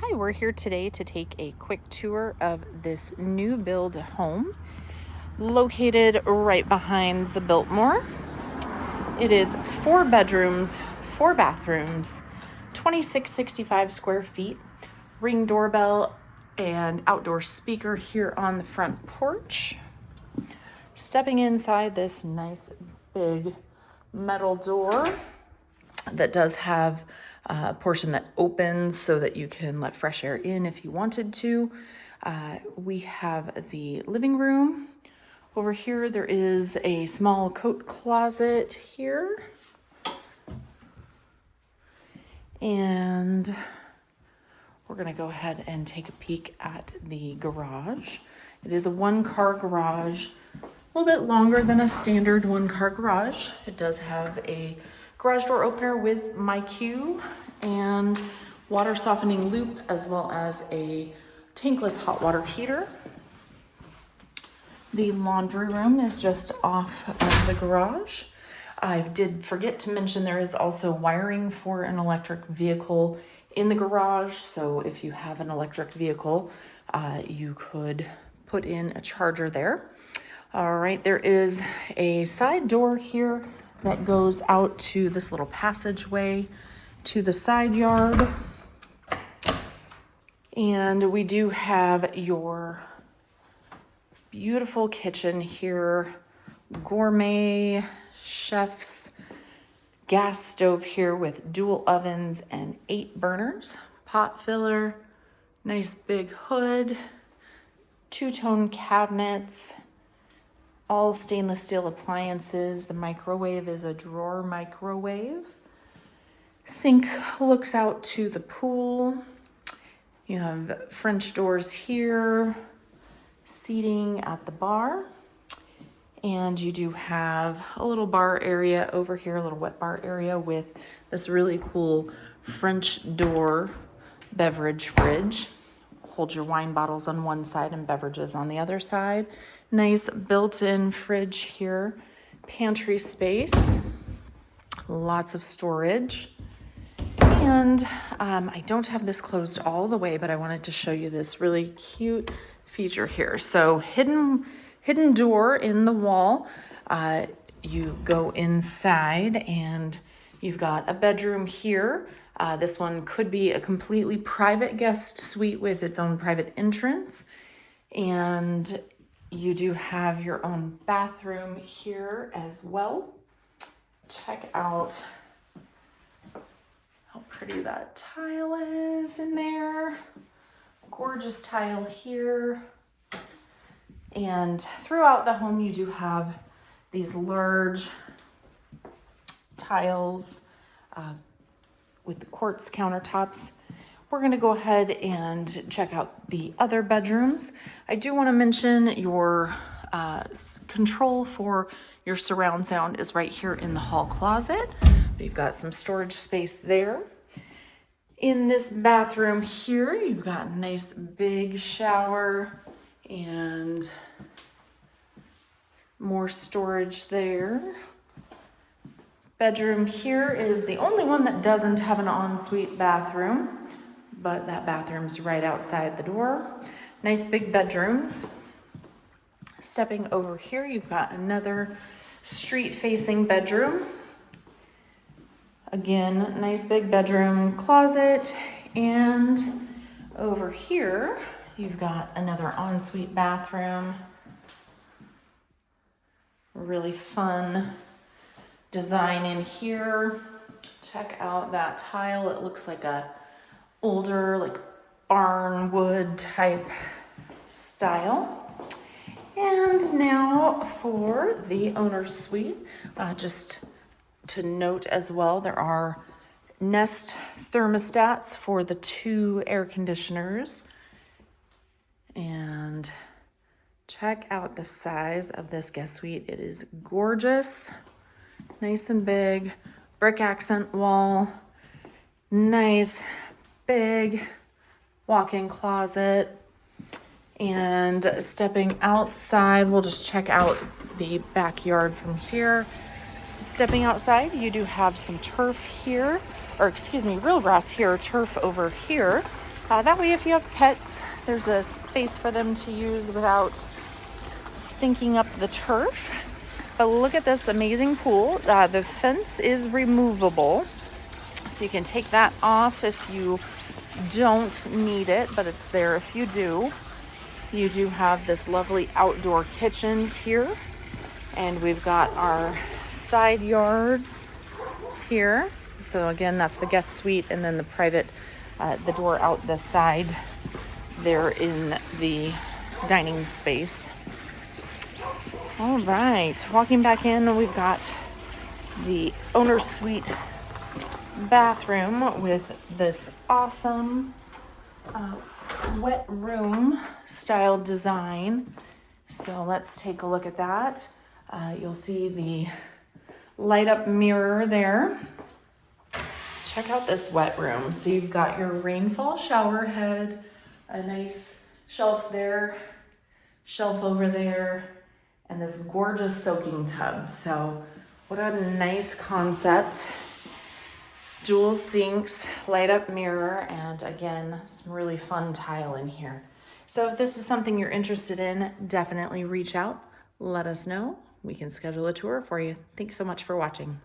Hi, we're here today to take a quick tour of this new build home located right behind the Biltmore. It is 4 bedrooms, 4 bathrooms, 2665 square feet, ring doorbell and outdoor speaker here on the front porch. Stepping inside this nice big metal door that does have a portion that opens so that you can let fresh air in if you wanted to. We have the living room. Over here, there is a small coat closet here. And we're gonna go ahead and take a peek at the garage. It is a 1-car garage, a little bit longer than a standard 1-car garage. It does have a garage door opener with MyQ and water softening loop, as well as a tankless hot water heater. The laundry room is just off of the garage. I did forget to mention there is also wiring for an electric vehicle in the garage. So if you have an electric vehicle, you could put in a charger there. All right, there is a side door here that goes out to this little passageway to the side yard. And we do have your beautiful kitchen here, gourmet chef's gas stove here with dual ovens and 8 burners, pot filler, nice big hood, 2-tone cabinets, all stainless steel appliances. The microwave is a drawer microwave. Sink looks out to the pool. You have French doors here, seating at the bar. And you do have a little bar area over here, a little wet bar area with this really cool French door beverage fridge. Hold your wine bottles on one side and beverages on the other side. Nice built-in fridge here. Pantry space. Lots of storage. And I don't have this closed all the way, but I wanted to show you this really cute feature here. So hidden door in the wall. You go inside and you've got a bedroom here. This one could be a completely private guest suite with its own private entrance. And you do have your own bathroom here as well. Check out how pretty that tile is in there. Gorgeous tile here. And throughout the home, you do have these large tiles with the quartz countertops. We're gonna go ahead and check out the other bedrooms. I do wanna mention your control for your surround sound is right here in the hall closet. We've got some storage space there. In this bathroom here, you've got a nice big shower and more storage there. Bedroom here is the only one that doesn't have an ensuite bathroom, but that bathroom's right outside the door. Nice big bedrooms. Stepping over here, you've got another street-facing bedroom. Again, nice big bedroom closet. And over here, you've got another ensuite bathroom. Really fun design in here. Check out that tile. It looks like a older, like barn wood type style. And now for the owner's suite. Just to note as well, there are Nest thermostats for the 2 air conditioners. And check out the size of this guest suite. It is gorgeous, nice and big, brick accent wall, nice big walk-in closet. And stepping outside, we'll just check out the backyard from here. So stepping outside, you do have some turf here or excuse me, real grass here, turf over here. That way if you have pets, there's a space for them to use without stinking up the turf. But look at this amazing pool. The fence is removable, so you can take that off if you don't need it, but it's there if you do. You do have this lovely outdoor kitchen here, and we've got our side yard here. So again, that's the guest suite, and then the private, the door out the side there in the dining space. All right, walking back in, we've got the owner's suite bathroom with this awesome wet room style design. So let's take a look at that. You'll see the light up mirror there. Check out this wet room. So you've got your rainfall shower head, a nice shelf there, shelf over there, and this gorgeous soaking tub. So what a nice concept. Dual sinks, light up mirror, and again, some really fun tile in here. So if this is something you're interested in, definitely reach out, let us know. We can schedule a tour for you. Thanks so much for watching.